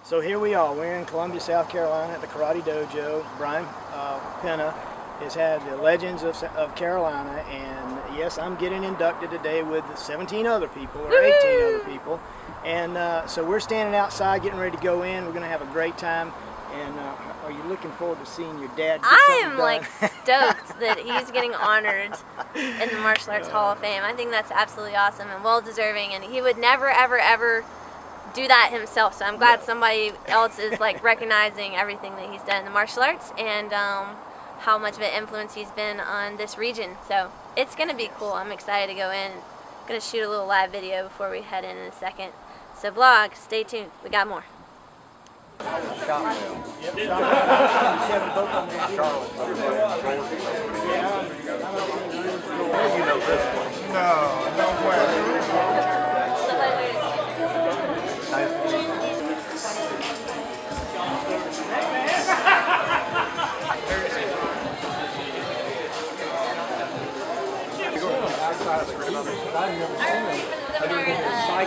So here we are. We're in Columbia, South Carolina at the Karate Dojo. Brian Penna has had the Legends of Carolina, and yes, I'm getting inducted today with 17 other people, or 18 other people. And so we're standing outside getting ready to go in. We're going to have a great time. And are you looking forward to seeing your dad get I am something done? like stoked that he's getting honored in the Martial Arts Hall of Fame. I think that's absolutely awesome and well deserving, and he would never ever ever do that himself, so I'm glad somebody else is like recognizing everything that he's done in the martial arts and how much of an influence he's been on this region. So it's going to be cool. I'm excited to go in. I'm going to shoot a little live video before we head in a second. So vlog, stay tuned. We got more. No way.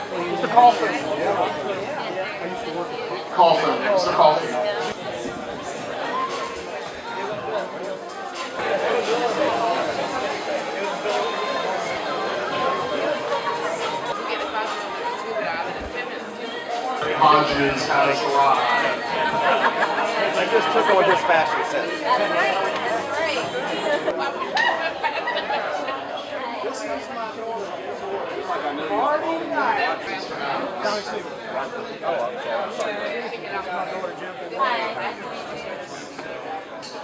Mr. Coffin. I used to work at Coffin. Mr. Coffin. Hodges has arrived. I just took on his fashion sense. That's right.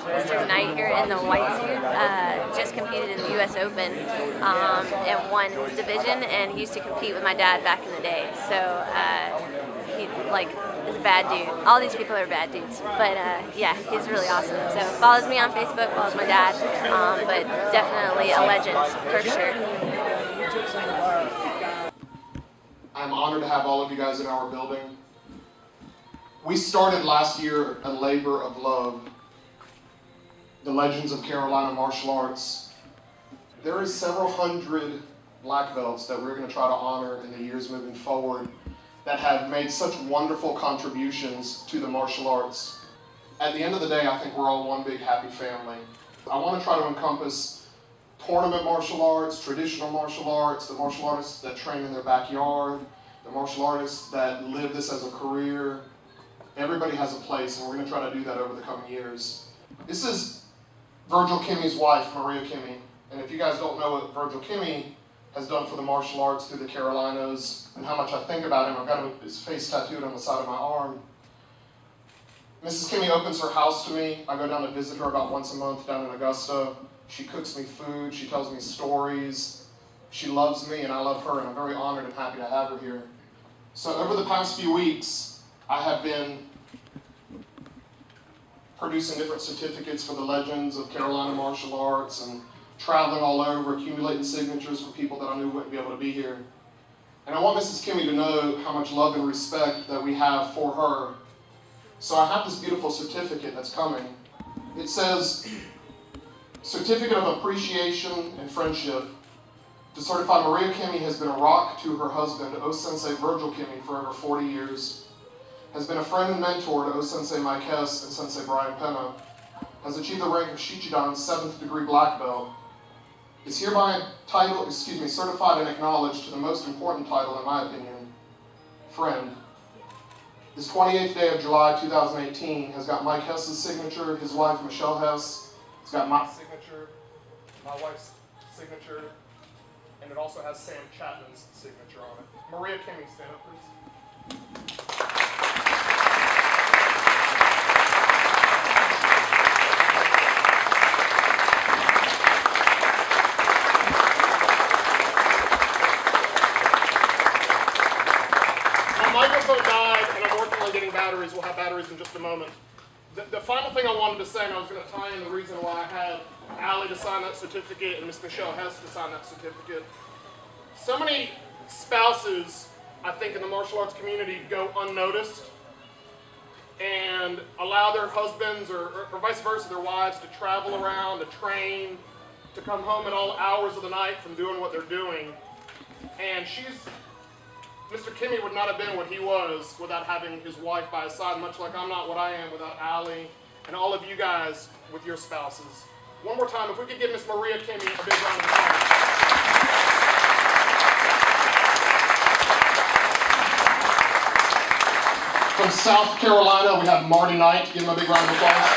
Mr. Knight here in the white suit just competed in the U.S. Open and won his division, and he used to compete with my dad back in the day. So he is a bad dude. All these people are bad dudes, but yeah, he's really awesome. So follows me on Facebook, follows my dad, but definitely a legend for sure. I'm honored to have all of you guys in our building. We started last year a labor of love, the Legends of Carolina Martial Arts. There is several hundred black belts that we're going to try to honor in the years moving forward that have made such wonderful contributions to the martial arts. At the end of the day, I think we're all one big happy family. I want to try to encompass tournament martial arts, traditional martial arts, the martial artists that train in their backyard, the martial artists that live this as a career. Everybody has a place, and we're going to try to do that over the coming years. This is Virgil Kimmy's wife, Maria Kimmy. And if you guys don't know what Virgil Kimmy has done for the martial arts through the Carolinas and how much I think about him, I've got his face tattooed on the side of my arm. Mrs. Kimmy opens her house to me. I go down to visit her about once a month down in Augusta. She cooks me food, she tells me stories. She loves me and I love her, and I'm very honored and happy to have her here. So over the past few weeks, I have been producing different certificates for the Legends of Carolina Martial Arts and traveling all over, accumulating signatures for people that I knew wouldn't be able to be here. And I want Mrs. Kimmy to know how much love and respect that we have for her. So I have this beautiful certificate that's coming. It says, Certificate of Appreciation and Friendship to certify Maria Kimmy has been a rock to her husband, O-Sensei Virgil Kimmy, for over 40 years, has been a friend and mentor to O-Sensei Mike Hess and Sensei Brian Penna, has achieved the rank of Shichidan 7th degree black belt, is hereby certified and acknowledged to the most important title, in my opinion, friend. This 28th day of July 2018 has got Mike Hess's signature, his wife Michelle Hess, it's got my signature, my wife's signature, and it also has Sam Chapman's signature on it. Maria Kimmy, stand up please. My microphone died, and I'm working on getting batteries. We'll have batteries in just a moment. The final thing I wanted to say, and I was going to tie in the reason why I had Allie to sign that certificate and Miss Michelle Hess to sign that certificate. So many spouses, I think, in the martial arts community go unnoticed and allow their husbands or vice versa, their wives, to travel around, to train, to come home at all hours of the night from doing what they're doing. And she's Mr. Kimmy would not have been what he was without having his wife by his side, much like I'm not what I am without Allie and all of you guys with your spouses. One more time, if we could give Miss Maria Kimmy a big round of applause. From South Carolina, we have Marty Knight. Give him a big round of applause.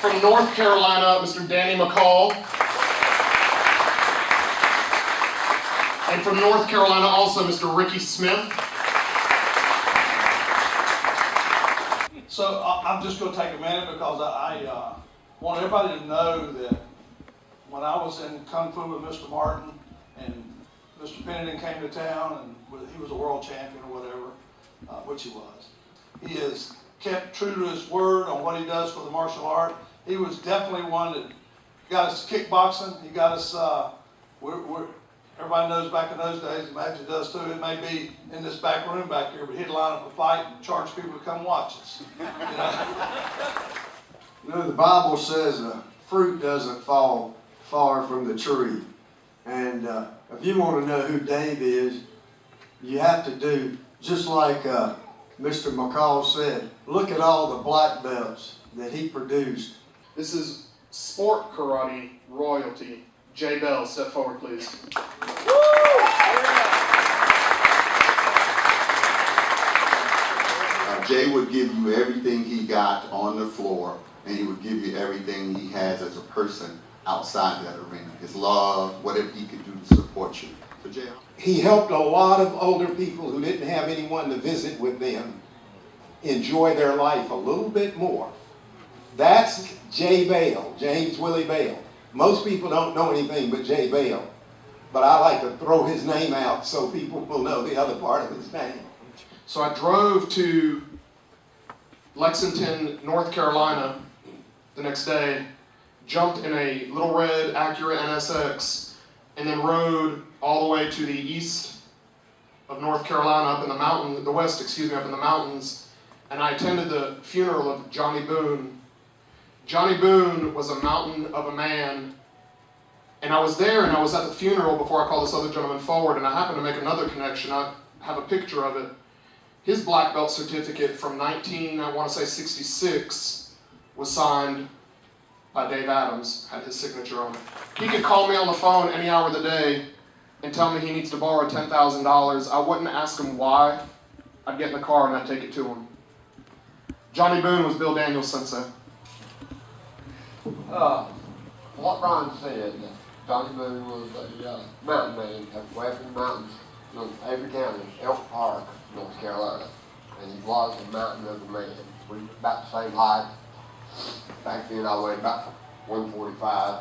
From North Carolina, Mr. Danny McCall. And from North Carolina, also Mr. Ricky Smith. So I'm just going to take a minute because I want everybody to know that when I was in Kung Fu with Mr. Martin and Mr. Pennington came to town and he was a world champion or whatever, which he was. He has kept true to his word on what he does for the martial art. He was definitely one that got us kickboxing. He got us, everybody knows back in those days, Magic does too, it may be in this back room back here, but he'd line up a fight and charge people to come watch us. You know, the Bible says fruit doesn't fall far from the tree. And if you want to know who Dave is, you have to do just like Mr. McCall said, look at all the black belts that he produced. This is sport karate royalty. Jay Bell, step forward, please. Jay would give you everything he got on the floor, and he would give you everything he has as a person outside that arena. His love, whatever he could do to support you. So Jay. He helped a lot of older people who didn't have anyone to visit with them enjoy their life a little bit more. That's Jay Bale, James Willie Bale. Most people don't know anything but Jay Bale, but I like to throw his name out so people will know the other part of his name. So I drove to Lexington, North Carolina the next day, jumped in a little red Acura NSX, and then rode all the way to the east of North Carolina, up in the mountains, up in the mountains, and I attended the funeral of Johnny Boone. Johnny Boone was a mountain of a man, and I was there and I was at the funeral before I called this other gentleman forward, and I happened to make another connection. I have a picture of it. His black belt certificate from 1966 was signed by Dave Adams, had his signature on it. He could call me on the phone any hour of the day and tell me he needs to borrow $10,000. I wouldn't ask him why. I'd get in the car and I'd take it to him. Johnny Boone was Bill Daniels' sensei. What Ron said, Johnny Boone was a mountain man way up in the mountains in Avery County, Elk Park, North Carolina. And he was a mountain of a man. We were about the same height. Back then I weighed about 145.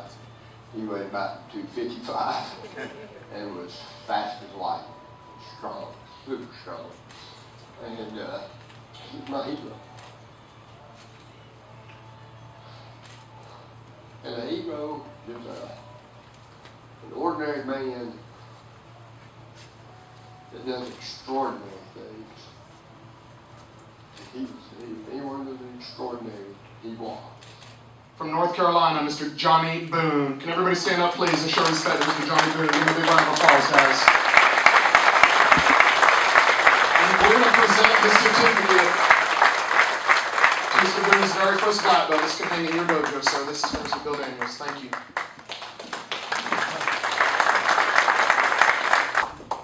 He weighed about 255. And was fast as light, strong, super strong. And he's my hero. And a hero is an ordinary man that does extraordinary things. If anyone was extraordinary, he was. From North Carolina, Mr. Johnny Boone. Can everybody stand up, please, and show respect to Mr. Johnny Boone? Give him a big round of applause, guys. And we're going to present this certificate to Mr. Boone's very first black belt. This contained in your dojo, sir. This is from Mr. Bill Daniels. Thank you.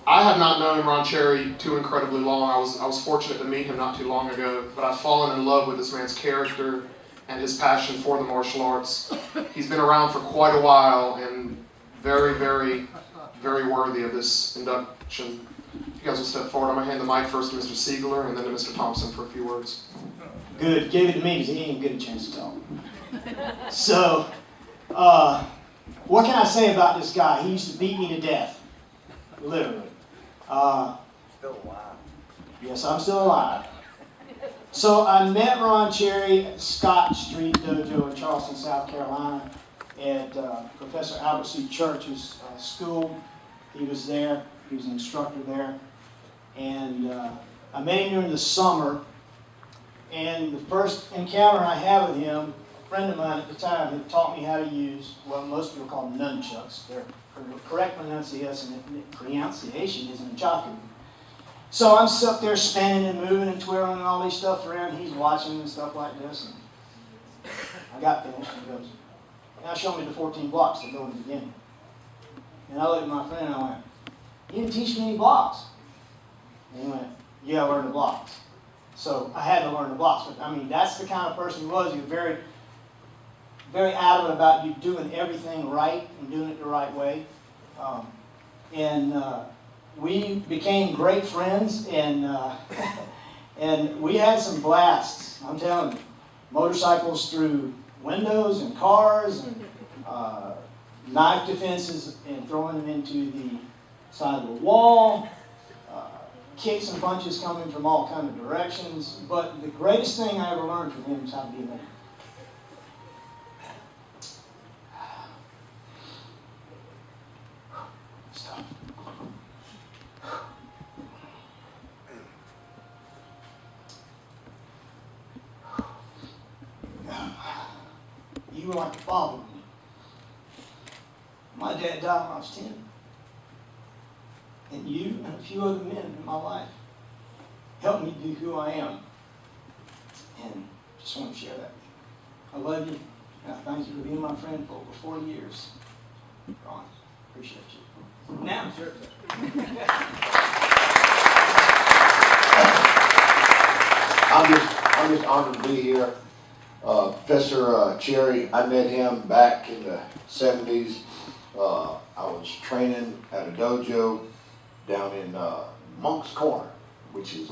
I have not known Ron Cherry too incredibly long. I was fortunate to meet him not too long ago, but I've fallen in love with this man's character and his passion for the martial arts. He's been around for quite a while and very, very, very worthy of this induction. If you guys will step forward, I'm going to hand the mic first to Mr. Siegler and then to Mr. Thompson for a few words. Good. Gave it to me because he didn't get a chance to talk. So, what can I say about this guy? He used to beat me to death, literally. Still alive. Yes, I'm still alive. So I met Ron Cherry at Scott Street Dojo in Charleston, South Carolina, at Professor Albert C. Church's school. He was there. He was an instructor there. And I met him during the summer. And the first encounter I had with him, a friend of mine at the time had taught me how to use what most people call nunchucks. They're correct pronunciation is Nchaku. So I'm up there spinning and moving and twirling and all these stuff around. He's watching and stuff like this. And I got finished. He goes, now show me the 14 blocks that go in the beginning. And I looked at my friend and I went, you didn't teach me any blocks. And he went, yeah, I learned the blocks. So I had to learn the blocks. But I mean, that's the kind of person he was. He was very, very adamant about you doing everything right and doing it the right way. We became great friends, and and we had some blasts. I'm telling you, motorcycles through windows and cars, and knife defenses, and throwing them into the side of the wall. Kicks and punches coming from all kinds of directions. But the greatest thing I ever learned from him is how to be a man. Stop. You were like a father to me. My dad died when I was 10. And you and a few other men in my life helped me be who I am. And just want to share that with you. I love you, and I thank you for being my friend for over 4 years. Ron, appreciate you. Now, sure. I'm just honored to be here. Professor Cherry, I met him back in the 70s. I was training at a dojo down in Monk's Corner, which is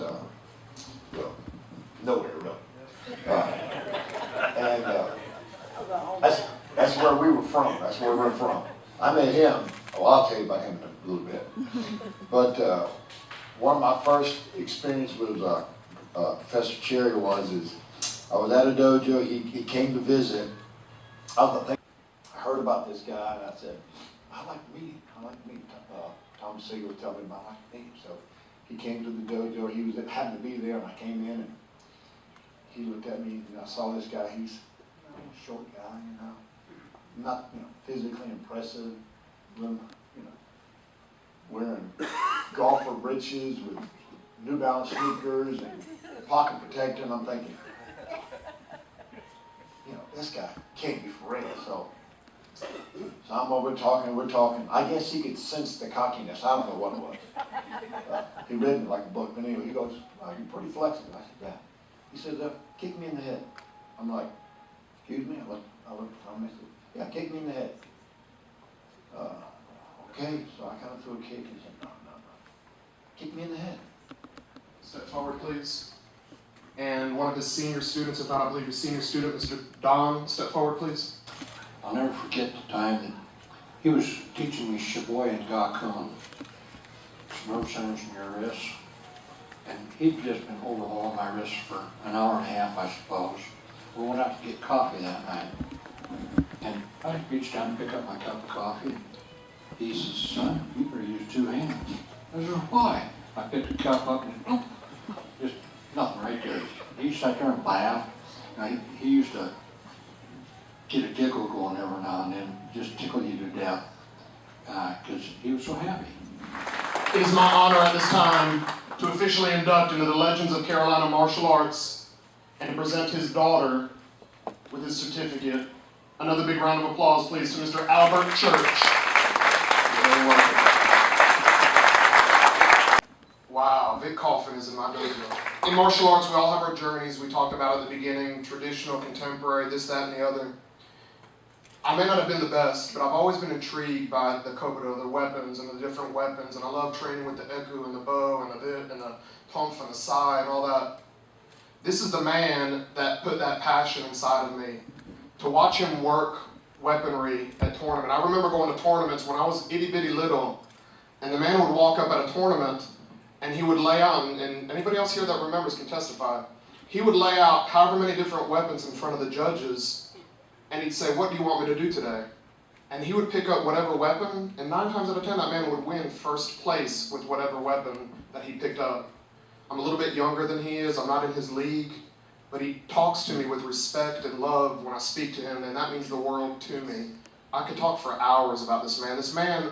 nowhere really. That's where we were from. That's where we're from. I met him. Oh, I'll tell you about him in a little bit. But one of my first experience with Professor Cherry is I was at a dojo. He came to visit. I heard about this guy, and I said, I like to meet him. Tom Seager was telling me about like to meet him. So he came to the dojo. He happened to be there, and I came in, and he looked at me, and I saw this guy. He's a short guy, not physically impressive, wearing golfer breeches with New Balance sneakers and pocket protector, and I'm thinking, this guy can't be for real. So I'm over we're talking. I guess he could sense the cockiness. I don't know what it was. He read me like a book. But anyway, he goes, oh, you're pretty flexible. I said, yeah. He said, kick me in the head. I'm like, excuse me? I looked at Tom and I said, yeah, kick me in the head. Okay, so I kind of threw a kick. He said, no. Kick me in the head. Step forward, please. And one of his senior students, if not, I believe his senior student, Mr. Don, step forward, please. I'll never forget the time that he was teaching me Shibuya and Gakun, some rope centers in your wrists. And he'd just been overhauling my wrists for an hour and a half, I suppose. We went out to get coffee that night. And I reached down to pick up my cup of coffee. He says, son, you better use 2 hands. I said, why? I picked the cup up and just nothing right there. He sat there and laughed. Now, he used to get a giggle going every now and then, just tickle you to death, because he was so happy. It is my honor at this time to officially induct into the Legends of Carolina Martial Arts and to present his daughter with his certificate. Another big round of applause, please, to Mr. Albert Church. You're very welcome. Wow, Vic Coffin is in my dojo. In martial arts, we all have our journeys. We talked about at the beginning, traditional, contemporary, this, that, and the other. I may not have been the best, but I've always been intrigued by the kobudo, the weapons and the different weapons, and I love training with the eku and the bow and the bit and the tonf and the sai and all that. This is the man that put that passion inside of me. To watch him work weaponry at tournament. I remember going to tournaments when I was itty bitty little, and the man would walk up at a tournament and he would lay out, and anybody else here that remembers can testify, he would lay out however many different weapons in front of the judges. And he'd say, what do you want me to do today? And he would pick up whatever weapon, and 9 times out of 10, that man would win first place with whatever weapon that he picked up. I'm a little bit younger than he is. I'm not in his league. But he talks to me with respect and love when I speak to him, and that means the world to me. I could talk for hours about this man. This man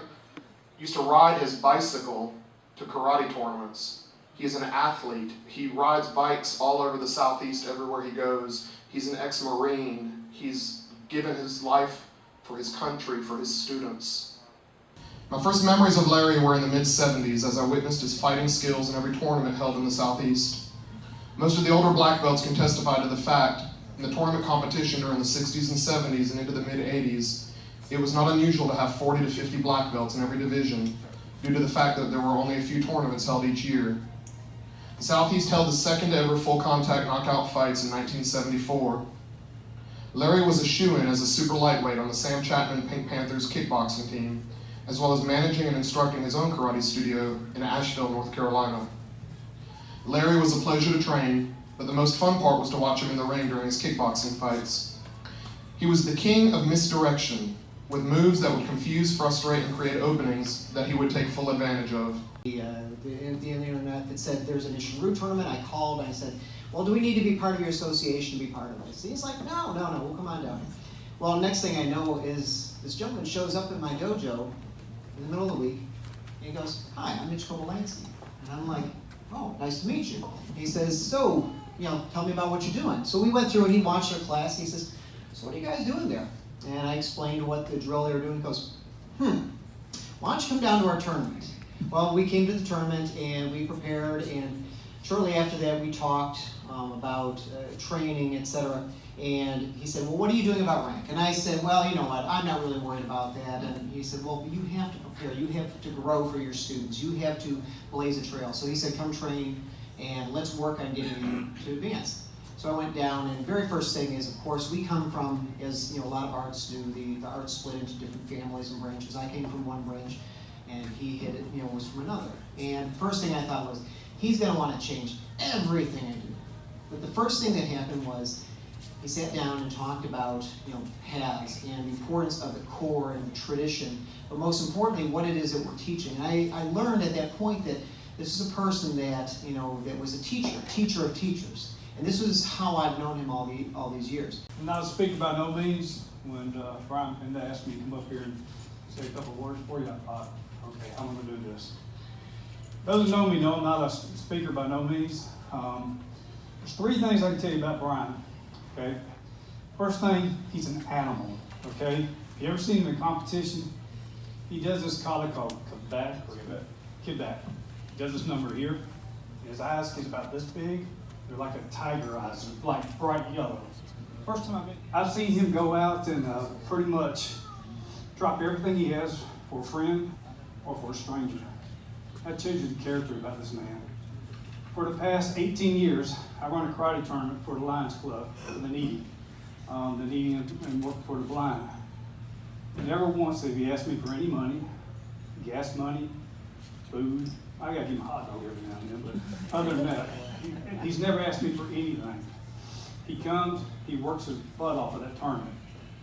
used to ride his bicycle to karate tournaments. He's an athlete. He rides bikes all over the Southeast everywhere he goes. He's an ex-Marine. He's given his life for his country, for his students. My first memories of Larry were in the mid-70s as I witnessed his fighting skills in every tournament held in the Southeast. Most of the older black belts can testify to the fact in the tournament competition during the 60s and 70s and into the mid-80s, it was not unusual to have 40 to 50 black belts in every division due to the fact that there were only a few tournaments held each year. The Southeast held the second ever full contact knockout fights in 1974. Larry was a shoo-in as a super lightweight on the Sam Chapman Pink Panthers kickboxing team, as well as managing and instructing his own karate studio in Asheville, North Carolina. Larry was a pleasure to train, but the most fun part was to watch him in the ring during his kickboxing fights. He was the king of misdirection, with moves that would confuse, frustrate, and create openings that he would take full advantage of. The internet that said there's an Ishiru tournament. I called and I said, well, do we need to be part of your association to be part of it? He's like, no, we'll come on down. Well, next thing I know is this gentleman shows up in my dojo in the middle of the week, and he goes, hi, I'm Mitch Kobolansky. And I'm like, oh, nice to meet you. He says, so, tell me about what you're doing. So we went through and he watched our class, and he says, so what are you guys doing there? And I explained what the drill they were doing. He goes, why don't you come down to our tournament? Well, we came to the tournament and we prepared, and shortly after that we talked about training, etc. And he said, well, what are you doing about rank? And I said, well, you know what, I'm not really worried about that. And he said, well, you have to prepare. You have to grow for your students. You have to blaze a trail. So he said, come train and let's work on getting you to advance. So I went down, and the very first thing is, of course, we come from, as a lot of arts do, the arts split into different families and branches. I came from one branch, and he was from another. And the first thing I thought was, he's going to want to change everything I do. But the first thing that happened was, he sat down and talked about, paths and the importance of the core and the tradition, but most importantly, what it is that we're teaching. And I learned at that point that this is a person that, that was a teacher of teachers. And this was how I've known him all these years. I'm not a speaker by no means. When Brian Pinda asked me to come up here and say a couple of words for you, I thought, okay, how am I going to do this? Those who know me know I'm not a speaker by no means. There's three things I can tell you about Brian. Okay, first thing, he's an animal. Okay, if you ever seen him in competition, he does this collar called Kibak. He does this number here. His eyes get about this big. They're like a tiger eyes, like bright yellow. First time I've seen him go out and pretty much drop everything he has for a friend or for a stranger. That tells you the character about this man. For the past 18 years, I run a karate tournament for the Lions Club in the needy and work for the blind. Never once have he asked me for any money, gas money, food. I gotta give him a hot dog every now and then, but other than that, he's never asked me for anything. He comes, he works his butt off of that tournament,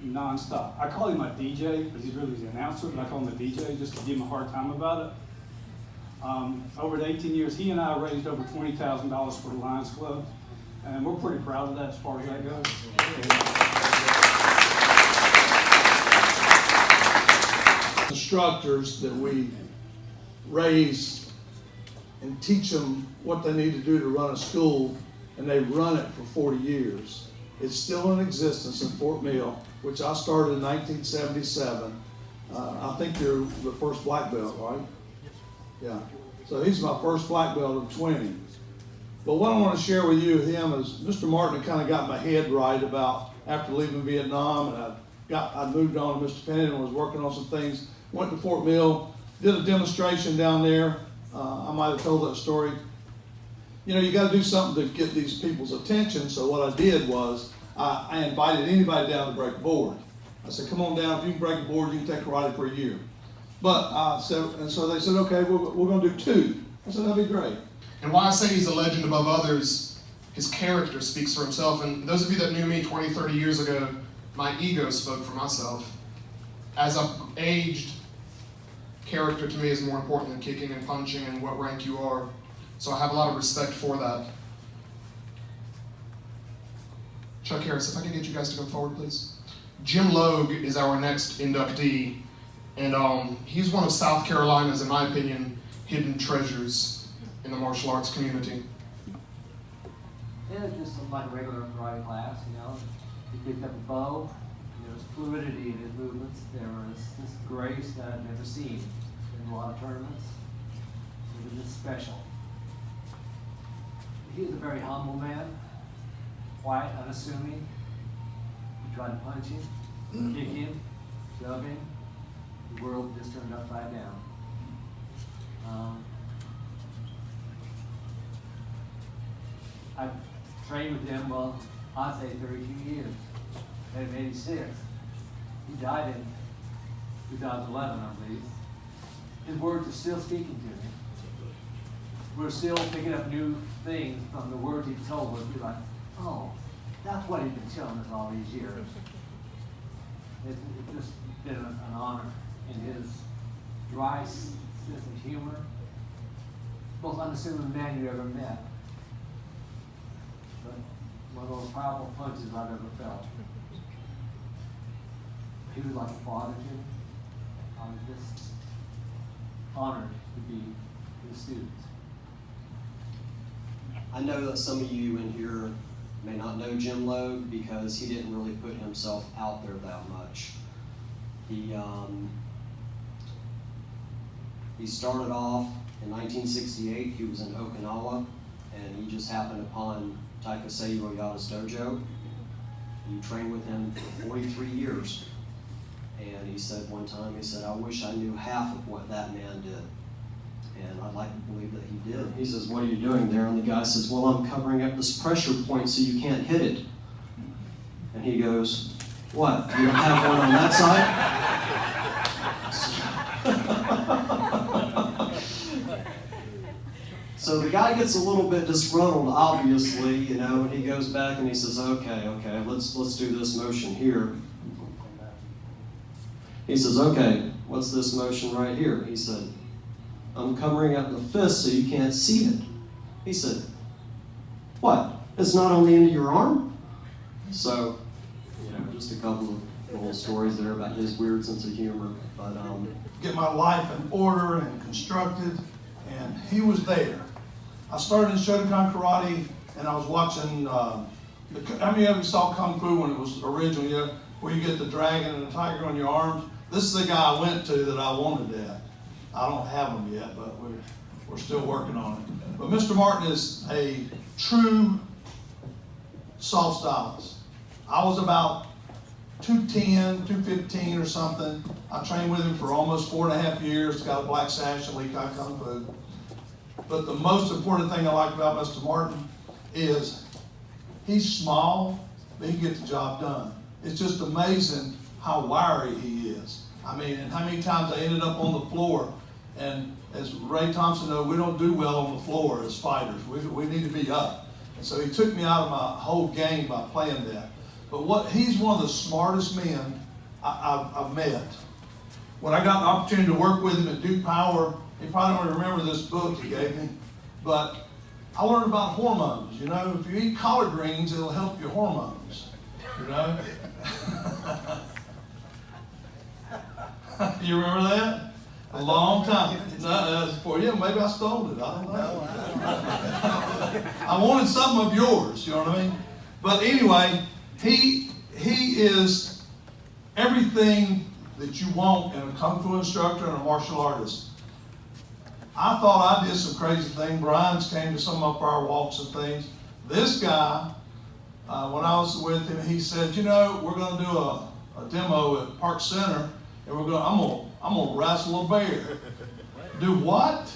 non-stop. I call him my DJ, because he's really the announcer, but I call him a DJ just to give him a hard time about it. Over the 18 years, he and I raised over $20,000 for the Lions Club, and we're pretty proud of that as far as that goes. Instructors that we raise and teach them what they need to do to run a school, and they've run it for 40 years. It's still in existence in Fort Mill, which I started in 1977. I think you're the first black belt, right? Yeah. So he's my first black belt of 20. But what I want to share with you with him is Mr. Martin kind of got my head right about after leaving Vietnam, and I moved on to Mr. Pennington and was working on some things. Went to Fort Mill, did a demonstration down there. I might have told that story. You got to do something to get these people's attention. So what I did was I invited anybody down to break a board. I said, come on down. If you can break a board, you can take karate for a year. But so they said, okay, we're going to do 2. I said, that'd be great. And why I say he's a legend above others, his character speaks for himself. And those of you that knew me 20, 30 years ago, my ego spoke for myself. As I've aged, character to me is more important than kicking and punching and what rank you are. So I have a lot of respect for that. Chuck Harris, if I could get you guys to go forward, please. Jim Logue is our next inductee, and he's one of South Carolina's, in my opinion, hidden treasures in the martial arts community. It was just like a regular karate class, you know. He picked up a bow, there was fluidity in his movements, there was this grace that I'd never seen in a lot of tournaments. It was just special. He was a very humble man, quiet, unassuming. You tried to punch him, kick him, shove him, the world just turned upside down. I've trained with him, well, I'd say 32 years. Met him in 86. He died in 2011, I believe. His words are still speaking to me. We're still picking up new things from the words he told us. We're like, oh, that's what he's been telling us all these years. It's just been an honor. And his dry sense of humor, most unassuming man you ever met. But one of the most powerful punches I've ever felt. He was like a father to me. I was just honored to be his student. I know that some of you in here may not know Jim Logue because he didn't really put himself out there that much. He started off in 1968. He was in Okinawa, and he just happened upon Taikasei Oyata's dojo. He trained with him for 43 years. And he said one time, he said, I wish I knew half of what that man did. And I'd like to believe that he did. He says, what are you doing there? And the guy says, well, I'm covering up this pressure point so you can't hit it. And he goes, what, you don't have one on that side? So the guy gets a little bit disgruntled, obviously, you know, and he goes back and he says, okay, let's do this motion here. He says, okay, what's this motion right here? He said, I'm covering up the fist so you can't see it. He said, what? It's not on the end of your arm? So, you know, just a couple of little stories there about his weird sense of humor. But get my life in order and constructed, and he was there. I started in Shotokan Karate, and I was watching, how many of you saw Kung Fu when it was original, you know, where you get the dragon and the tiger on your arms? This is the guy I went to that I wanted that. I don't have them yet, but we're still working on it. But Mr. Martin is a true soft stylist. I was about 210, 215 or something. I trained with him for almost 4.5 years. Got a black sash in Lee Kai Kung Fu. But the most important thing I like about Mr. Martin is he's small, but he gets the job done. It's just amazing how wiry he is. I mean, and how many times I ended up on the floor, and as Ray Thompson knows, we don't do well on the floor as fighters. We need to be up. And so he took me out of my whole game by playing that. But he's one of the smartest men I've met. When I got the opportunity to work with him at Duke Power, you probably don't remember this book he gave me, but I learned about hormones. You know, if you eat collard greens, it'll help your hormones. You know? You remember that? A long time. No, for you. Maybe I stole it. I don't know. I wanted something of yours. You know what I mean? But anyway, he is everything that you want in a Kung Fu instructor and a martial artist. I thought I did some crazy thing. Brian's came to some of our walks and things. This guy, when I was with him, he said, you know, we're going to do a demo at Park Center, and I'm gonna wrestle a bear. Do what?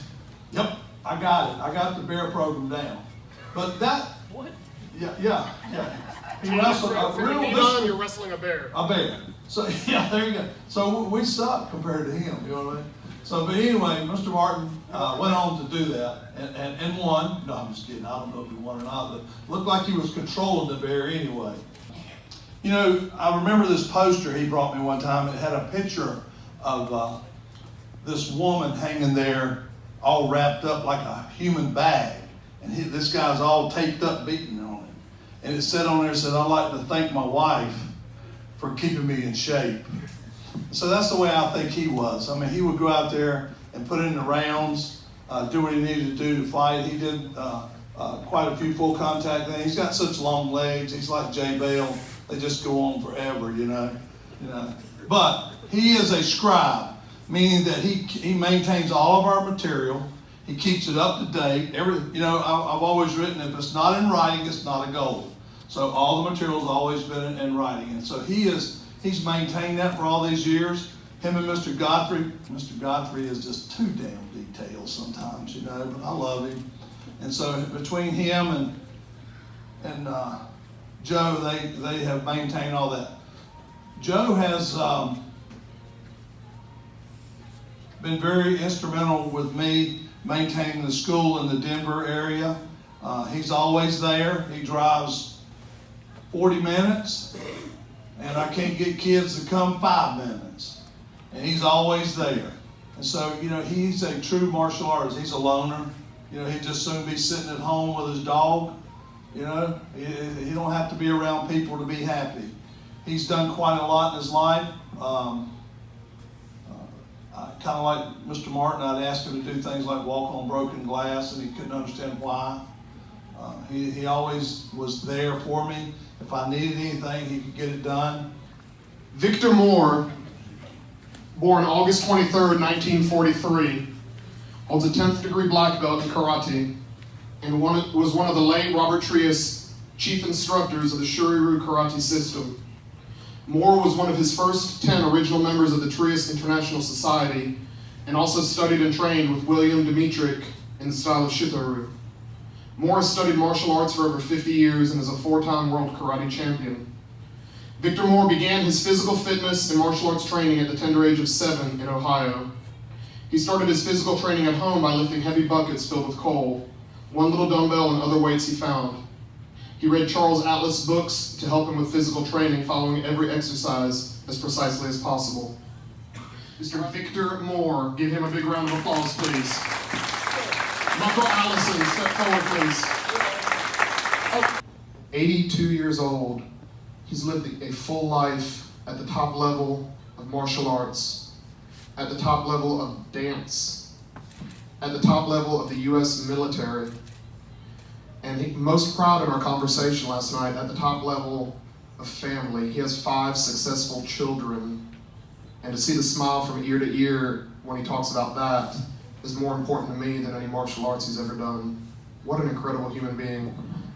Yep, I got it. I got the bear program down. But that, what? Yeah. He wrestled a real. You're wrestling a bear. A bear. So yeah, there you go. So we suck compared to him. You know what I mean? So, but anyway, Mr. Martin went on to do that and won. No, I'm just kidding. I don't know if he won or not, but it looked like he was controlling the bear anyway. You know, I remember this poster he brought me one time. It had a picture of this woman hanging there all wrapped up like a human bag. And this guy's all taped up beating on it. And it said on there, it said, I'd like to thank my wife for keeping me in shape. So that's the way I think he was. I mean, he would go out there and put in the rounds, do what he needed to do to fight. He did quite a few full contact things. He's got such long legs. He's like Jay Bale. They just go on forever, you know. But he is a scribe, meaning that he maintains all of our material. He keeps it up to date. I've always written, if it's not in writing, it's not a goal. So all the material's always been in writing. And so he's maintained that for all these years. Him and Mr. Godfrey. Mr. Godfrey is just too damn detailed sometimes, you know, but I love him. And so between him and Joe, they have maintained all that. Joe has been very instrumental with me maintaining the school in the Denver area. He's always there. He drives 40 minutes, and I can't get kids to come 5 minutes. And he's always there. And so, you know, he's a true martial artist. He's a loner. You know, he'd just soon be sitting at home with his dog. You know, he don't have to be around people to be happy. He's done quite a lot in his life. Kind of like Mr. Martin, I'd ask him to do things like walk on broken glass, and he couldn't understand why. He always was there for me. If I needed anything, he could get it done. Victor Moore, born August 23rd, 1943, holds a 10th degree black belt in karate and was one of the late Robert Trias chief instructors of the Shuri-Ryu karate system. Moore was one of his first 10 original members of the Trias International Society and also studied and trained with William Dimitrich in the style of Shito-Ryu. Moore has studied martial arts for over 50 years and is a 4-time world karate champion. Victor Moore began his physical fitness and martial arts training at the tender age of 7 in Ohio. He started his physical training at home by lifting heavy buckets filled with coal, one little dumbbell and other weights he found. He read Charles Atlas books to help him with physical training, following every exercise as precisely as possible. Mr. Victor Moore, give him a big round of applause, please. Michael Allison, step forward, please. 82 years old, he's lived a full life at the top level of martial arts, at the top level of dance, at the top level of the U.S. military, and most proud in our conversation last night, at the top level of family. He has 5 successful children, and to see the smile from ear to ear when he talks about that is more important to me than any martial arts he's ever done. What an incredible human being.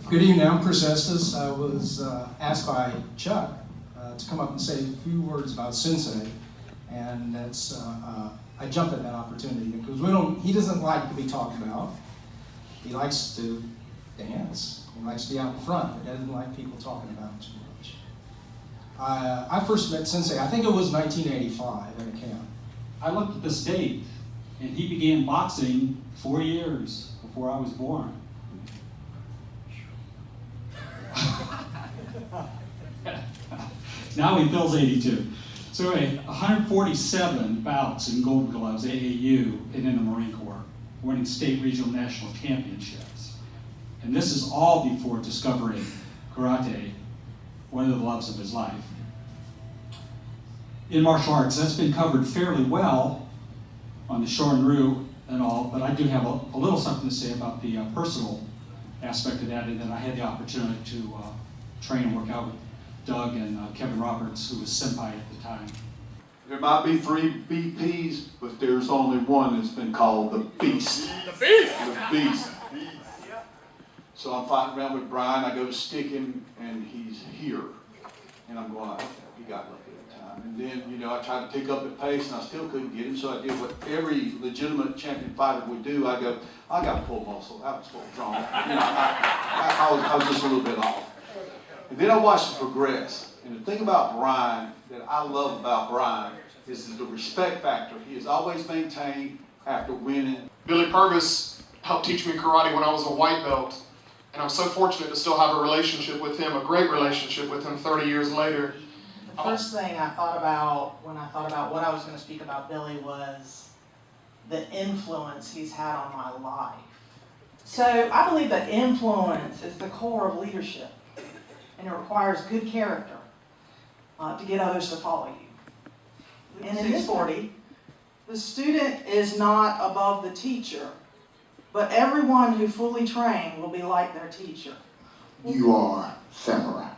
Good evening, I'm Chris Estes. I was asked by Chuck to come up and say a few words about Sensei, and that's I jumped at that opportunity because he doesn't like to be talked about. He likes to dance. He likes to be out in front. He doesn't like people talking about him too much. I first met Sensei, I think it was 1985 at a camp. I looked at this date, and he began boxing 4 years before I was born. Now he fills 82. So anyway, 147 bouts in Golden Gloves, AAU, and in the Marine Corps, winning state, regional, national championships. And this is all before discovering karate, one of the loves of his life. In martial arts, that's been covered fairly well on the Shorin-Ryu and all, but I do have a little something to say about the personal aspect of that, and then I had the opportunity to train and work out with Doug and Kevin Roberts, who was senpai at the time. There might be 3 BPs, but there's only one that's been called the Beast. The Beast! The Beast. So I'm fighting around with Brian, I go to stick him, and he's here. And I'm going, he got lucky that time. And then, you know, I tried to pick up the pace, and I still couldn't get him, so I did what every legitimate champion fighter would do. I go, I got to pull muscle. That was what's wrong. You know, I was just a little bit off. And then I watched him progress. And the thing about Brian that I love about Brian is the respect factor. He has always maintained after winning. Billy Purvis helped teach me karate when I was a white belt, and I'm so fortunate to still have a relationship with him, a great relationship with him 30 years later. The first thing I thought about when I thought about what I was going to speak about Billy was the influence he's had on my life. So I believe that influence is the core of leadership, and it requires good character. to get others to follow you. And in this 40, the student is not above the teacher, but everyone who fully trained will be like their teacher. You are samurai.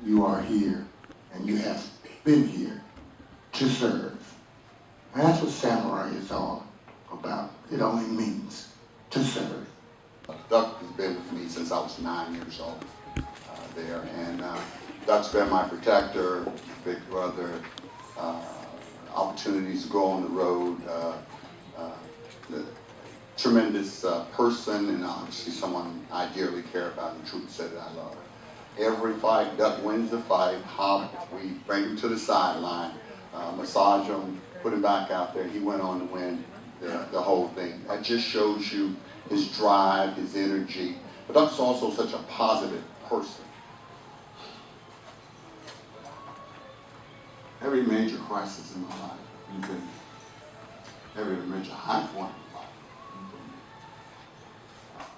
You are here, and you have been here to serve. And that's what samurai is all about. It only means to serve. Duck has been with me since I was 9 years old there, and Duck's been my protector, big brother, opportunities to go on the road, tremendous person, and obviously someone I dearly care about, and truth said that I love. Every fight, Duck wins the fight. We bring him to the sideline, massage him, put him back out there. He went on to win the whole thing. That just shows you his drive, his energy. But Duck's also such a positive person. Every major crisis in my life, you've been every major high point in my life.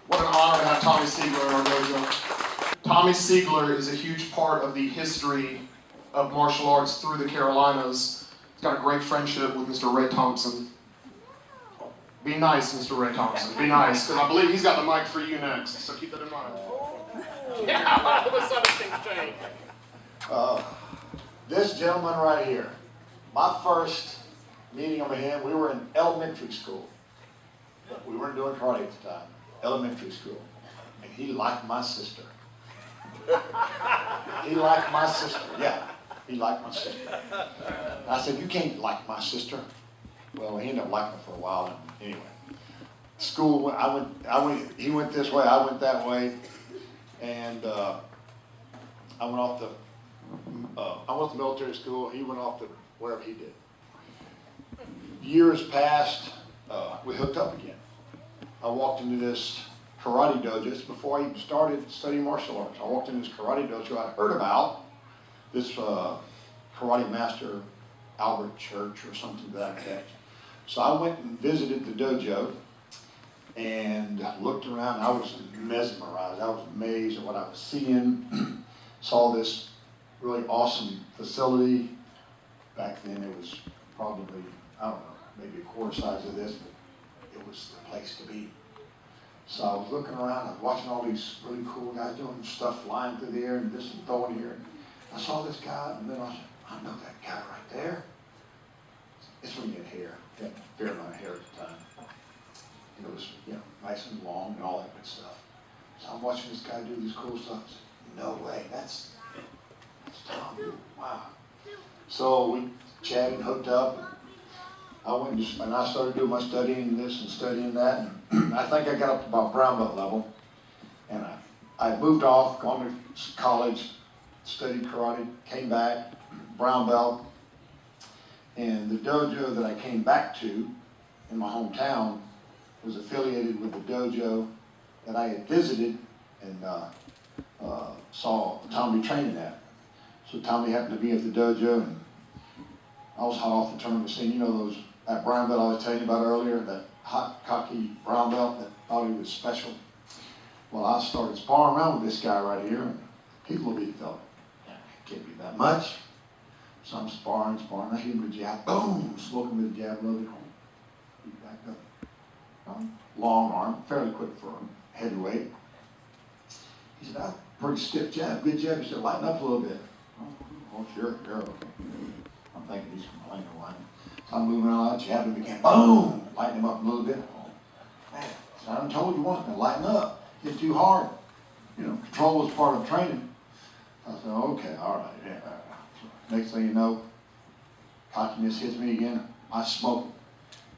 What an honor to have Tommy Siegler in our dojo. Tommy Siegler is a huge part of the history of martial arts through the Carolinas. He's got a great friendship with Mr. Ray Thompson. Be nice, Mr. Ray Thompson. Be nice, because I believe he's got the mic for you next, so keep that in mind. Yeah, all of a sudden things change. This gentleman right here, my first meeting with him, we were in elementary school. We weren't doing karate at the time, elementary school. And he liked my sister. He liked my sister, yeah. He liked my sister. And I said, you can't like my sister. Well, he ended up liking her for a while, and anyway. School, he went this way, I went that way, and I went off to military school, he went off to wherever he did. Years passed, we hooked up again. I walked into this karate dojo, just before I even started studying martial arts. I walked into this karate dojo I'd heard about, this karate master, Albert Church or something to that effect. So I went and visited the dojo and looked around. I was mesmerized. I was amazed at what I was seeing. Saw this really awesome facility. Back then it was probably, I don't know, maybe a quarter size of this, but it was the place to be. So I was looking around, I was watching all these really cool guys doing stuff flying through the air and this and throwing here. I saw this guy, and then I said, I know that guy right there. It's when you had hair. He had a fair amount of hair at the time. And it was, nice and long and all that good stuff. So I'm watching this guy do this cool stuff. I said, no way, that's Tom. Wow. So we chatted, hooked up. I went and I started doing my studying this and studying that. And I think I got up to about brown belt level. And I moved off, gone to college, studied karate, came back, brown belt. And the dojo that I came back to in my hometown was affiliated with the dojo that I had visited and saw Tommy training at. So Tommy happened to be at the dojo, and I was hot off the tournament scene. You know that brown belt I was telling you about earlier, that hot, cocky brown belt that thought he was special? Well, I started sparring around with this guy right here, and he's a little bitty fella. Can't be that much. So I'm sparring. I hit him with a jab. Boom! Smoke him with a jab, low the corner. He backed up. Long arm, fairly quick for a heavyweight. He said, pretty stiff jab, good jab. He said, lighten up a little bit. Oh, sure, okay. I'm thinking he's complaining or whining. So I'm moving on, jabbing him again. Boom! Lighten him up a little bit. Oh, man, so I told you once, man, lighten up. Hit too hard. Control is part of training. I said, okay, all right, yeah. So next thing you know, cockiness hits me again. I smoke.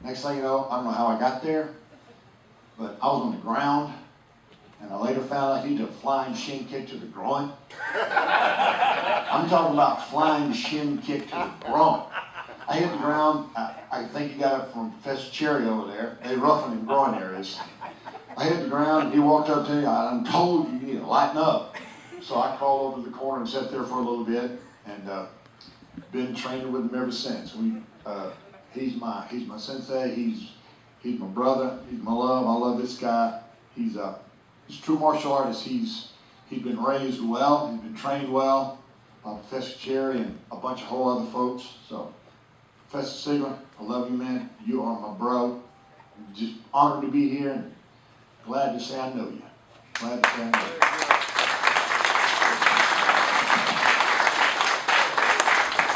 Next thing you know, I don't know how I got there, but I was on the ground, and I later found out he did a flying shin kick to the groin. I'm talking about flying shin kick to the groin. I hit the ground. I think he got it from Professor Cherry over there. They roughen in groin areas. I hit the ground, and he walked up to me. I told you need to lighten up. So I crawled over to the corner and sat there for a little bit, and been training with him ever since. He's my sensei. He's my brother. He's my love. I love this guy. He's a true martial artist. He's been raised well. He's been trained well. Professor Cherry and a bunch of whole other folks. So, Professor Sigler, I love you, man. You are my bro. Just honored to be here and glad to say I know you. Glad to say I know you.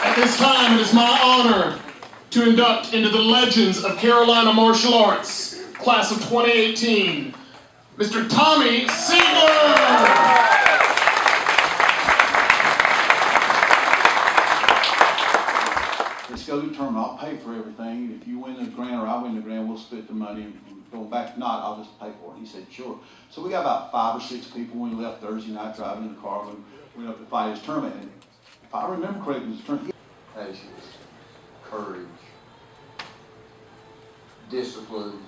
At this time, it is my honor to induct into the Legends of Carolina Martial Arts, class of 2018, Mr. Tommy Sigler. Let's go to the tournament. I'll pay for everything. If you win the grant or I win the grant, we'll split the money. And going back, not, I'll just pay for it. He said, sure. So we got about 5 or 6 people when we left Thursday night driving in the car. We went up to fight his tournament. And if I remember correctly, it was a tournament. Patience, courage, discipline,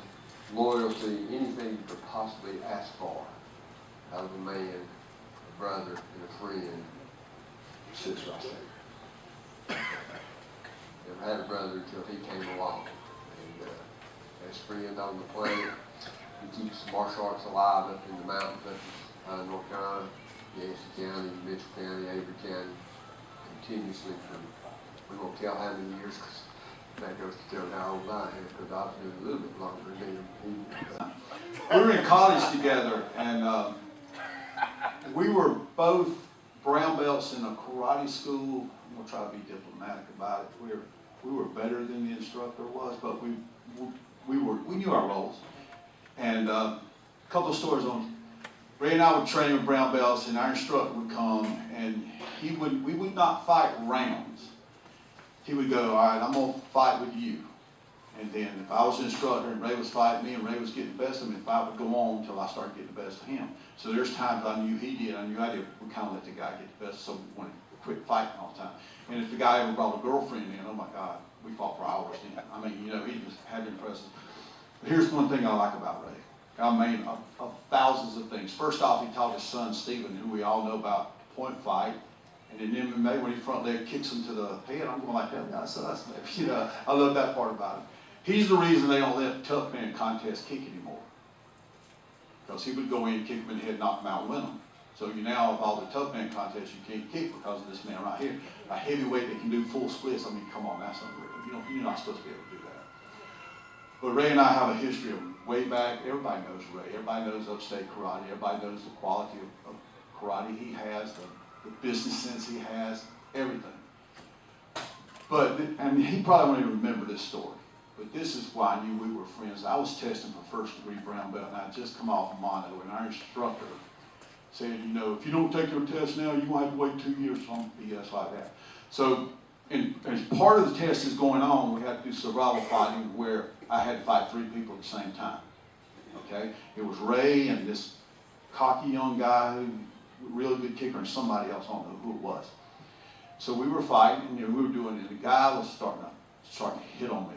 loyalty, anything you could possibly ask for out of a man, a brother, and a friend sits right there. Never had a brother until he came along. And as friend on the planet, he keeps martial arts alive up in the mountains up in North Carolina, Yancey County, Mitchell County, Avery County, continuously for, we won't tell how many years, because that goes to tell how old I am, because I've been a little bit longer than him. We were in college together, and we were both brown belts in a karate school. I'm gonna try to be diplomatic about it. We were better than the instructor was, but we knew our roles. And a couple of stories on Ray and I would train with brown belts, and our instructor would come, and we would not fight rounds. He would go, all right, I'm gonna fight with you. And then if I was the instructor and Ray was fighting me and Ray was getting the best of me, the fight would go on until I started getting the best of him. So there's times I knew he did, I knew I did, we kind of let the guy get the best, so we wanted to quit fighting all the time. And if the guy ever brought a girlfriend in, oh my God, we fought for hours then. I mean, you know, he just had to impress us. But here's one thing I like about Ray. I mean, of thousands of things. First off, he taught his son, Stephen, who we all know about, point fight. And in MMA, when he front leg kicks him to the head, I'm going like that guy, so that's, you know, I love that part about him. He's the reason they don't let tough man contests kick anymore. Because he would go in, kick him in the head, knock him out, win him. So you now, with all the tough man contests, you can't kick because of this man right here. A heavyweight that can do full splits, I mean, come on, that's unreal. You're not supposed to be able to do that. But Ray and I have a history of way back. Everybody knows Ray. Everybody knows upstate karate. Everybody knows the quality of karate he has, the business sense he has, everything. But, and he probably won't even remember this story. But this is why I knew we were friends. I was testing for first degree brown belt, and I had just come off of mono, and our instructor said, you know, if you don't take your test now, you're going to have to wait 2 years for some BS like that. So, as part of the test is going on, we had to do survival fighting where I had to fight 3 people at the same time. Okay? It was Ray and this cocky young guy who really good kicker and somebody else, I don't know who it was. So we were fighting, and you know, we were doing it, and the guy was starting to hit on me.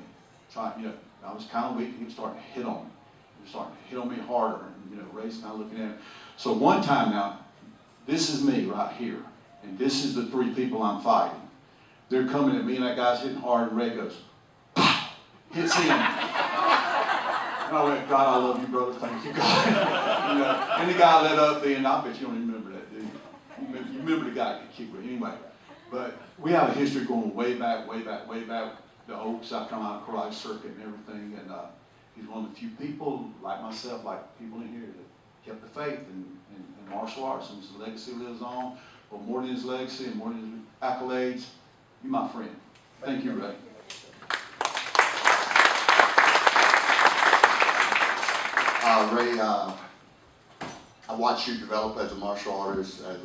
You know, I was kind of weak, and he was starting to hit on me. He was starting to hit on me harder, and you know, Ray's kind of looking at it. So one time now, this is me right here, and this is the 3 people I'm fighting. They're coming at me, and that guy's hitting hard, and Ray goes, pow, hits him. And I went, God, I love you, brother. Thank you, God. You know, and the guy let up then. I bet you don't even remember that, do you? You remember the guy that kicked me. Anyway, but we have a history going way back, way back, way back. The old South Carolina karate circuit and everything. And he's one of the few people, like myself, like people in here, that kept the faith in martial arts, and his legacy lives on. But more than his legacy and more than his accolades, you're my friend. Thank you, Ray. Ray, I watched you develop as a martial artist, as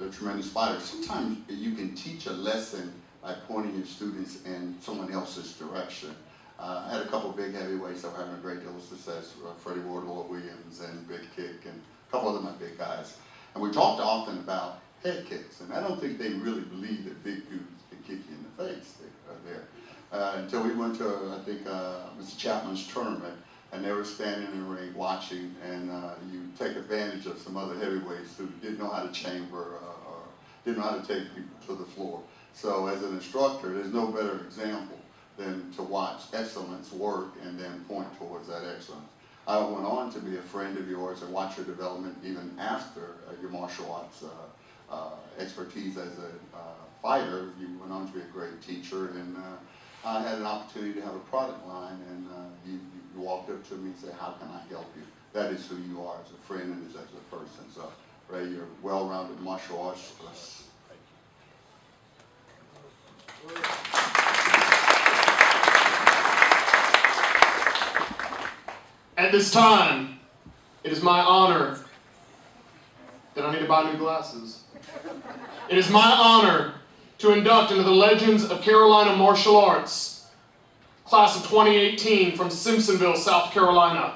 a tremendous fighter. Sometimes you can teach a lesson by pointing your students in someone else's direction. I had a couple of big heavyweights that were having a great deal of success, Freddie Wardlaw Williams and Big Kick, and a couple of my big guys. And we talked often about head kicks, and I don't think they really believe that big dudes can kick you in the face until we went to, I think, Mr. Chapman's tournament, and they were standing in the ring watching, and you take advantage of some other heavyweights who didn't know how to chamber or didn't know how to take people to the floor. So as an instructor, there's no better example than to watch excellence work and then point towards that excellence. I went on to be a friend of yours and watch your development even after your martial arts expertise as a fighter, you went on to be a great teacher, and I had an opportunity to have a product line, and you walked up to me and said, how can I help you? That is who you are as a friend and as a person. So, Ray, you're well-rounded martial artist. At this time, it is my honor that I need to buy new glasses. It is my honor to induct into the Legends of Carolina Martial Arts, class of 2018 from Simpsonville, South Carolina,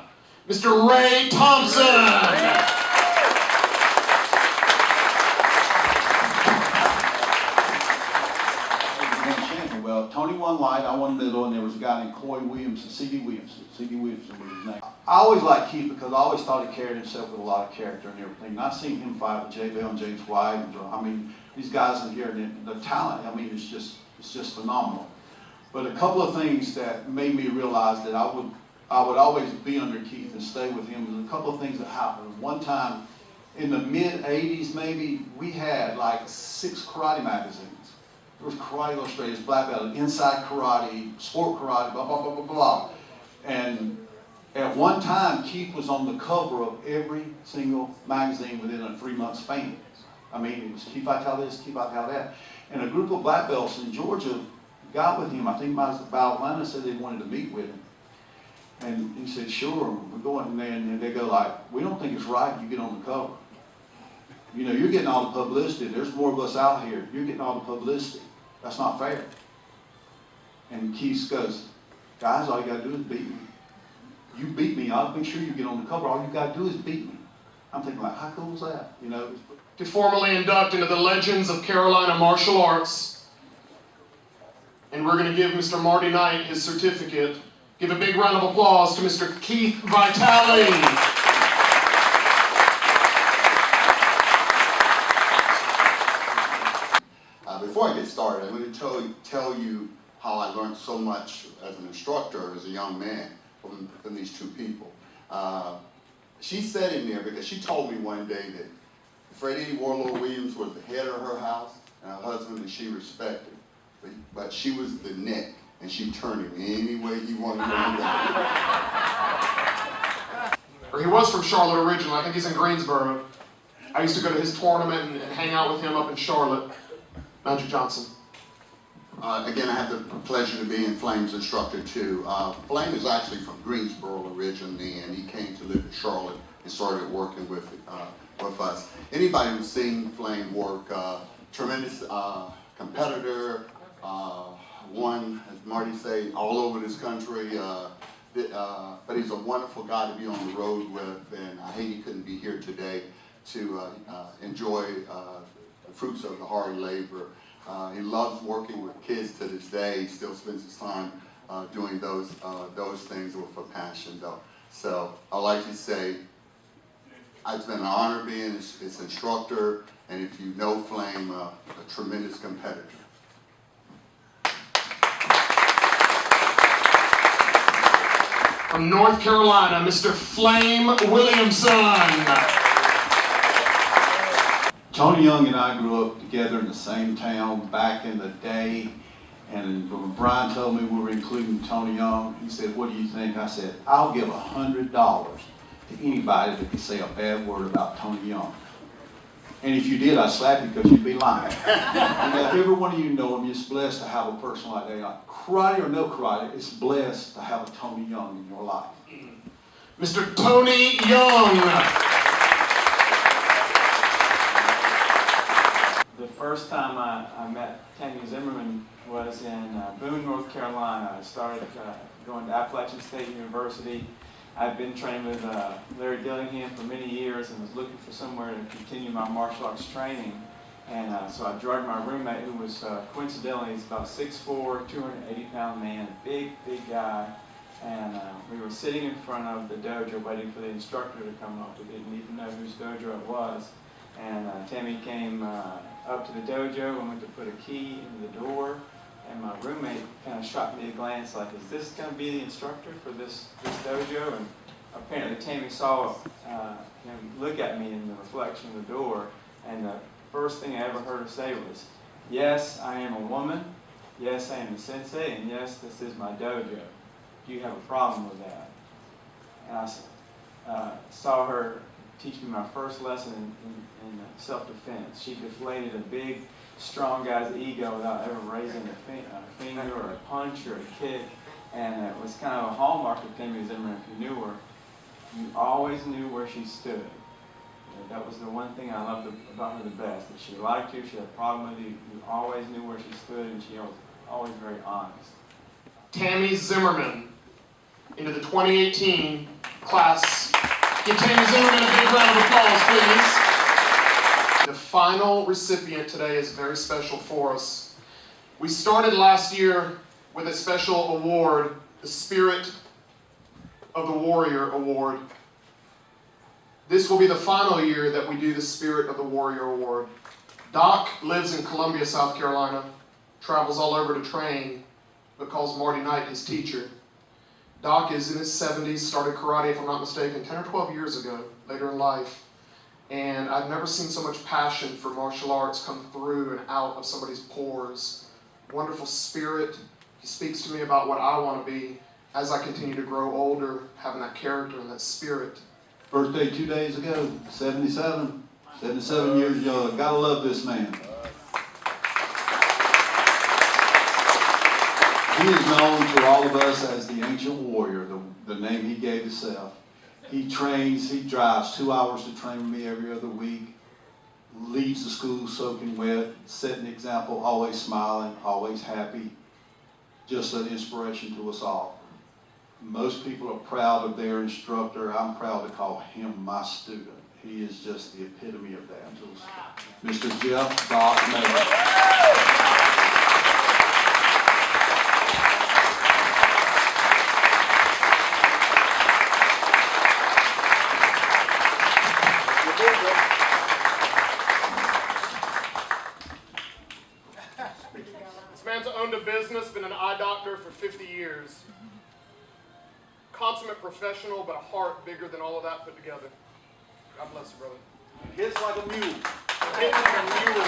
Mr. Ray Thompson. Well, Tony won light, I won middle, and there was a guy named Coy Williamson, C.D. Williamson. C.D. Williamson was his name. I always liked Keith because I always thought he carried himself with a lot of character and everything. And I've seen him fight with Jay Bell and James White. And, I mean, these guys in here, the talent, I mean, it's just phenomenal. But a couple of things that made me realize that I would always be under Keith and stay with him was a couple of things that happened. One time, in the mid-'80s maybe, we had like 6 karate magazines. There was Karate Illustrated, Black Belt, Inside Karate, Sport Karate, blah, blah, blah, blah, blah. And at one time, Keith was on the cover of every single magazine within a 3-month span. I mean, it was Keith Vitale this, Keith Vitale that. And a group of black belts in Georgia got with him. I think about Atlanta said they wanted to meet with him. And he said, sure, we're going. And they go like, we don't think it's right you get on the cover. You know, you're getting all the publicity. There's more of us out here. You're getting all the publicity. That's not fair. And Keith goes, guys, all you got to do is beat me. You beat me, I'll make sure you get on the cover. All you got to do is beat me. I'm thinking like, how cool is that? You know. To formally induct into the Legends of Carolina Martial Arts. And we're going to give Mr. Marty Knight his certificate. Give a big round of applause to Mr. Keith Vitale. Before I get started, I'm going to tell you how I learned so much as an instructor, as a young man, from these two people. She said in there, because she told me one day that Freddie Warlord Williams was the head of her house, and her husband that she respected. But she was the neck, and she turned him any way he wanted to go. He was from Charlotte originally. I think he's in Greensboro. I used to go to his tournament and hang out with him up in Charlotte. Magic Johnson. Again, I have the pleasure to be in Flame's instructor too. Flame is actually from Greensboro originally, and he came to live in Charlotte and started working with us. Anybody who's seen Flame work, tremendous competitor, won, as Marty said, all over this country. But he's a wonderful guy to be on the road with, and I hate he couldn't be here today to enjoy the fruits of the hard labor. He loves working with kids to this day. He still spends his time doing those things with a passion, though. So I'd like to say it's been an honor being his instructor, and if you know Flame, a tremendous competitor. From North Carolina, Mr. Flame Williamson. Tony Young and I grew up together in the same town back in the day, and when Brian told me we were including Tony Young, he said, what do you think? I said, I'll give $100 to anybody that could say a bad word about Tony Young. And if you did, I'd slap you because you'd be lying. And if every one of you know him, it's blessed to have a person like that. Karate or no karate, it's blessed to have a Tony Young in your life. Mr. Tony Young. The first time I met Tammy Zimmerman was in Boone, North Carolina. I started going to Appalachian State University. I've been trained with Larry Dillingham for many years and was looking for somewhere to continue my martial arts training. And so I drugged my roommate, who was coincidentally, he's about 6'4", 280-pound man, big guy. And we were sitting in front of the dojo waiting for the instructor to come up. We didn't even know whose dojo it was. And Tammy came up to the dojo and went to put a key in the door. And my roommate kind of shot me a glance like, is this going to be the instructor for this dojo? And apparently Tammy saw him look at me in the reflection of the door. And the first thing I ever heard her say was, "Yes, I am a woman. Yes, I am a sensei, and yes, this is my dojo. Do you have a problem with that?" And I saw her teach me my first lesson in self-defense. She deflated a big, strong guy's ego without ever raising a finger or a punch or a kick. And it was kind of a hallmark of Tammy Zimmerman. If you knew her, you always knew where she stood. That was the one thing I loved about her the best. That she liked you, she had a problem with you, you always knew where she stood, and she was always very honest. Tammy Zimmerman into the 2018 class. Give Tammy Zimmerman a big round of applause, please. The final recipient today is very special for us. We started last year with a special award, the Spirit of the Warrior Award. This will be the final year that we do the Spirit of the Warrior Award. Doc lives in Columbia, South Carolina, travels all over to train, but calls Marty Knight his teacher. Doc is in his 70s, started karate, if I'm not mistaken, 10 or 12 years ago, later in life. And I've never seen so much passion for martial arts come through and out of somebody's pores. Wonderful spirit. He speaks to me about what I want to be as I continue to grow older, having that character and that spirit. Birthday 2 days ago, 77. 77 years young. Gotta love this man. He is known to all of us as the Ancient Warrior, the name he gave himself. He trains, he drives 2 hours to train with me every other week, leaves the school soaking wet, setting the example, always smiling, always happy. Just an inspiration to us all. Most people are proud of their instructor. I'm proud to call him my student. He is just the epitome of that. Mr. Jeff Doc Miller. This man's owned a business, been an eye doctor for 50 years. Consummate professional, but a heart bigger than all of that put together. God bless you, brother. Hits like a mule. Hits like a mule.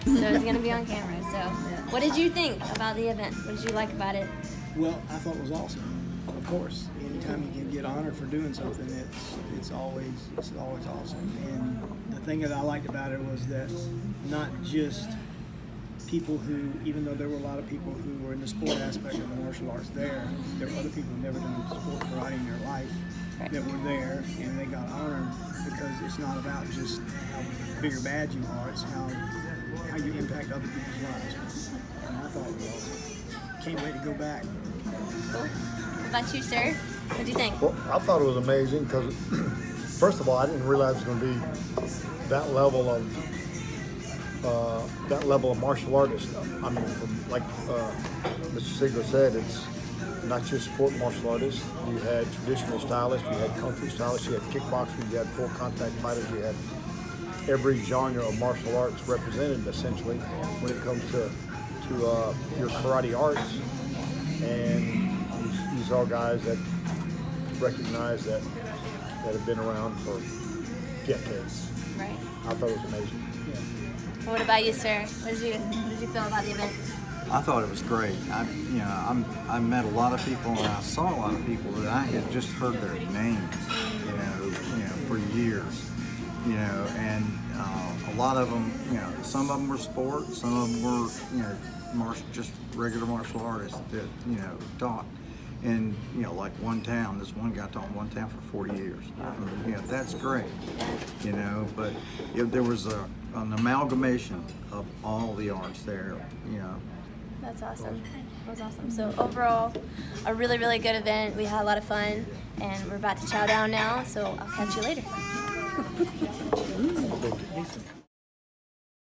So it's going to be on camera. So what did you think about the event? What did you like about it? Well, I thought it was awesome. Of course, anytime you can get honored for doing something, it's always awesome. And the thing that I liked about it was that not just people who, even though there were a lot of people who were in the sport aspect of the martial arts there were other people who never done sport karate in their life that were there, and they got honored because it's not about just how big or bad you are, it's how you impact other people's lives. And I thought it was awesome. Can't wait to go back. Cool. What about you, sir? What do you think? Well, I thought it was amazing because, first of all, I didn't realize it was going to be that level of martial artist. I mean, from, like Mr. Sigler said, it's not just sport martial artists. You had traditional stylists, you had kung fu stylists, you had kickboxers, you had full contact fighters, you had every genre of martial arts represented essentially when it comes to your karate arts. And these are guys that recognize that have been around for decades. Right. I thought it was amazing. Yeah. What about you, sir? What did you feel about the event? I thought it was great. I met a lot of people, and I saw a lot of people that I had just heard their names, for years. And a lot of them, some of them were sports, some of them were, just regular martial artists that, taught. And, like One Town, this one guy taught One Town for 40 years. I mean, that's great, but there was an amalgamation of all the arts there, That's awesome. That was awesome. So overall, a really, really good event. We had a lot of fun, and we're about to chow down now, so I'll catch you later.